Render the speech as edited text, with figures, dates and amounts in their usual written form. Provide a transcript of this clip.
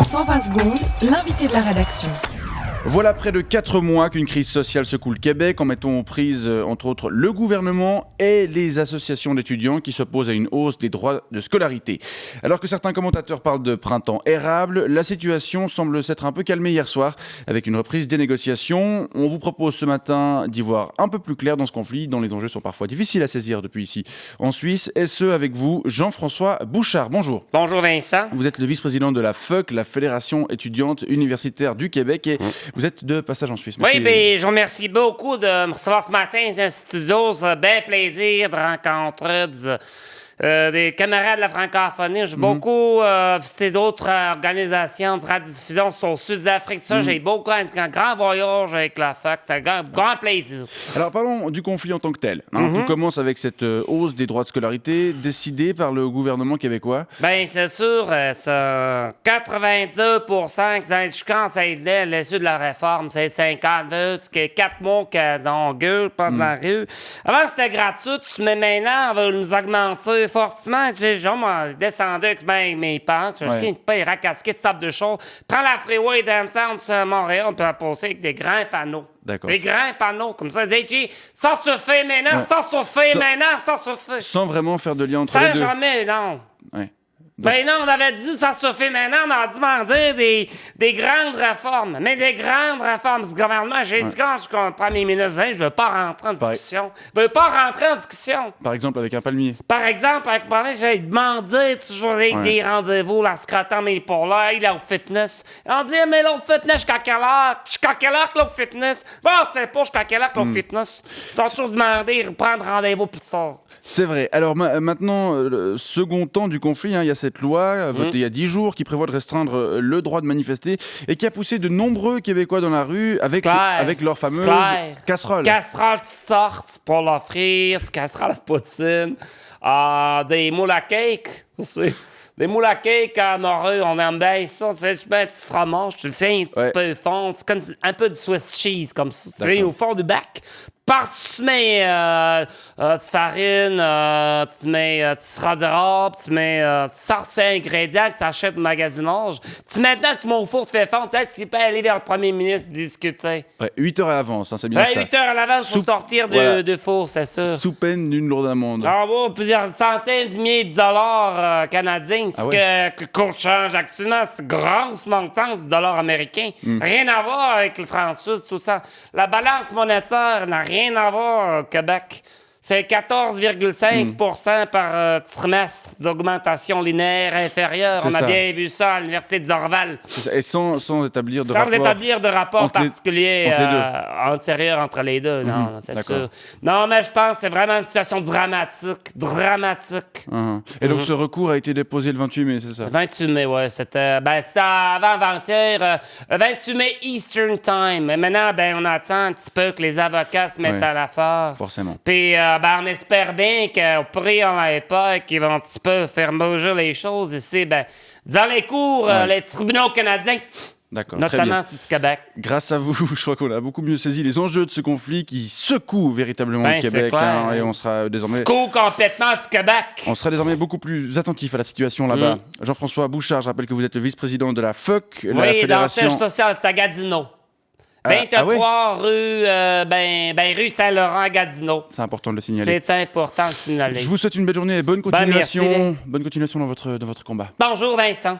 120 secondes, l'invité de la rédaction. Voilà près de 4 mois qu'une crise sociale secoue le Québec en mettant aux prises, entre autres, le gouvernement et les associations d'étudiants qui s'opposent à une hausse des droits de scolarité. Alors que certains commentateurs parlent de printemps érable, la situation semble s'être un peu calmée hier soir avec une reprise des négociations. On vous propose ce matin d'y voir un peu plus clair dans ce conflit, dont les enjeux sont parfois difficiles à saisir depuis ici en Suisse. Et ce, avec vous, Jean-François Bouchard. Bonjour. Bonjour Vincent. Vous êtes le vice-président de la FEC, la Fédération étudiante universitaire du Québec, et vous êtes de passage en Suisse. Merci. Oui, bien, je vous remercie beaucoup de me recevoir ce matin dans le studio. C'est bien plaisir de rencontrer des camarades de la francophonie. J'ai beaucoup visité d'autres organisations de radiodiffusion sur le sud d'Afrique. J'ai beaucoup un grand voyage avec la FEC. C'est un grand plaisir. Alors, parlons du conflit en tant que tel. Tout commence avec cette hausse des droits de scolarité décidée par le gouvernement québécois. Bien, c'est sûr, ça, 82% qui quand ça aidait l'issue de la réforme, c'est 50 c'est 4 mois qu'on gueule pas de la rue. Avant, c'était gratuit, mais maintenant, on va nous augmenter fortement. Les gens m'ont descendu avec mes pentes. Je ne pas les racasquer de sable de chaud. Prends la freeway downtown sur Montréal, on peut la passer avec des grands panneaux. D'accord. Des grands panneaux comme ça. Ça se fait maintenant, ça se fait maintenant, ça se fait. Sans vraiment faire de lien entre les deux. Sans jamais, non. Ouais. Ben non, on avait dit ça se fait maintenant, on a demandé des grandes réformes. Mais des grandes réformes. Ce gouvernement, j'ai dit quand je suis premier ministre, je veux pas rentrer en discussion. Je veux pas rentrer en discussion. Par exemple, avec un palmier. Par exemple, avec le premier ministre, j'ai demandé toujours des rendez-vous, la secrétaire, mais pour là, il est au fitness. On dit, mais là, au fitness, jusqu'à quelle heure? Jusqu'à quelle heure que là, au fitness? Bon, c'est pas jusqu'à quelle heure que là, au fitness. T'as toujours demandé, prendre rendez-vous plus tard. C'est vrai. Alors maintenant, le second temps du conflit, il y a cette loi votée il y a 10 jours qui prévoit de restreindre le droit de manifester et qui a poussé de nombreux Québécois dans la rue avec leur fameuse casserole. Casserole sorte pour l'offrir, casserole à poutine, des moules à cake aussi. Des moules à cake à morue, on aime bien ça. Tu sais, tu mets un petit fromage, tu le fais un petit peu fond, tu connais un peu de Swiss cheese comme ça. Tu fais au fond du bac. Tu mets tu farine, tu mets tu seras d'Europe, tu mets tu sors tes ingrédients que tu achètes au magasinage. Tu mets dedans, tu mets au four, tu fais fondre. Peut-être que tu peux aller vers le premier ministre discuter. 8 heures à l'avance, c'est bien ça. 8 heures à l'avance pour sortir de four, c'est ça. Sous peine d'une lourde amende. Ah bon, plusieurs centaines de milliers de dollars canadiens. Ce que le cours de change actuellement, c'est grosse montante de dollars américains. Rien à voir avec le franc suisse, tout ça. La balance monétaire n'a rien à voir au Québec. C'est 14,5 par trimestre d'augmentation linéaire inférieure. On a bien vu ça à l'Université de Dorval. Et sans établir de rapport. Sans établir de rapport particulier antérieur entre les deux. Non, c'est sûr. Non, mais je pense que c'est vraiment une situation dramatique. Et donc ce recours a été déposé le 28 mai, c'est ça? 28 mai, oui. C'était avant-avant-hier. 28 mai Eastern Time. Et maintenant, on attend un petit peu que les avocats se mettent à l'affaire. Forcément. Puis on espère bien qu'au prix en l'époque, ils vont un petit peu faire bouger les choses ici. Dans les cours, les tribunaux canadiens. D'accord, notamment c'est du Québec. Grâce à vous, je crois qu'on a beaucoup mieux saisi les enjeux de ce conflit qui secoue véritablement le Québec. Et on sera désormais... Secoue complètement du Québec. On sera désormais beaucoup plus attentif à la situation là-bas. Jean-François Bouchard, je rappelle que vous êtes le vice-président de la FEC, la Fédération... dans le siège social de Gatineau. 23 rue Saint-Laurent à Gatineau. C'est important de le signaler. C'est important de le signaler. Je vous souhaite une belle journée et bonne continuation. Merci. Bonne continuation dans votre combat. Bonjour Vincent.